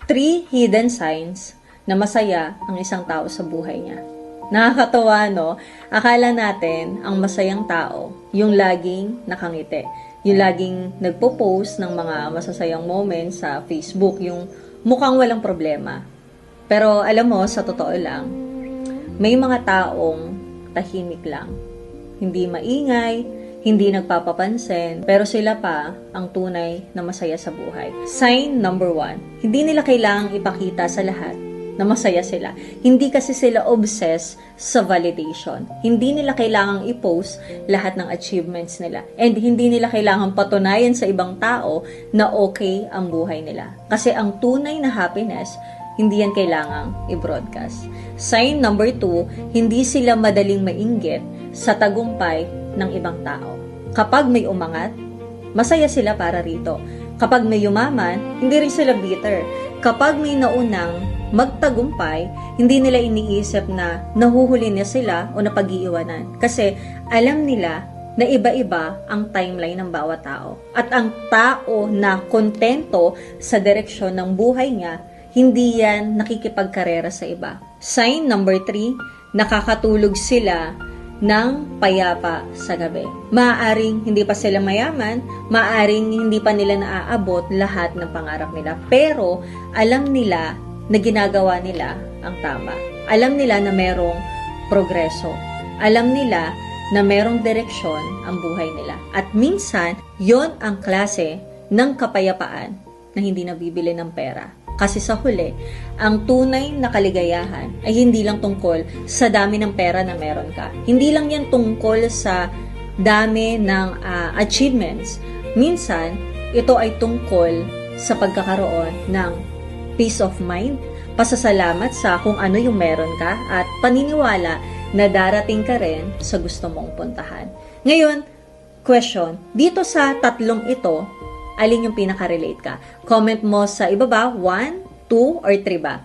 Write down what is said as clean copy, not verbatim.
3 hidden signs na masaya ang isang tao sa buhay niya. Nakakatawa, no? Akala natin ang masayang tao, yung laging nakangiti. Yung laging nagpo-post ng mga masasayang moments sa Facebook, yung mukhang walang problema. Pero alam mo, sa totoo lang, may mga taong tahimik lang. Hindi maingay, hindi nagpapapansin, pero sila pa ang tunay na masaya sa buhay. Sign number 1, hindi nila kailangang ipakita sa lahat na masaya sila. Hindi kasi sila obsessed sa validation. Hindi nila kailangang i-post lahat ng achievements nila. And hindi nila kailangang patunayan sa ibang tao na okay ang buhay nila. Kasi ang tunay na happiness, hindi yan kailangang i-broadcast. Sign number 2, hindi sila madaling mainggit sa tagumpay ng ibang tao. Kapag may umangat, masaya sila para rito. Kapag may yumaman, hindi rin sila bitter. Kapag may naunang magtagumpay, hindi nila iniisip na nahuhuli na sila o napag-iiwanan. Kasi alam nila na iba-iba ang timeline ng bawat tao. At ang tao na kontento sa direksyon ng buhay niya, hindi yan nakikipagkarera sa iba. Sign number 3, nakakatulog sila ng payapa sa gabi. Maaaring hindi pa sila mayaman, maaaring hindi pa nila naaabot lahat ng pangarap nila, pero alam nila na ginagawa nila ang tama. Alam nila na merong progreso. Alam nila na merong direksyon ang buhay nila. At minsan, yon ang klase ng kapayapaan na hindi nabibili ng pera. Kasi sa huli, ang tunay na kaligayahan ay hindi lang tungkol sa dami ng pera na meron ka. Hindi lang yan tungkol sa dami ng achievements. Minsan, ito ay tungkol sa pagkakaroon ng peace of mind, pasasalamat sa kung ano yung meron ka, at paniniwala na darating ka rin sa gusto mong puntahan. Ngayon, question, dito sa tatlong ito, alin yung pinaka-relate ka? Comment mo sa ibaba, 1, 2, or 3 ba?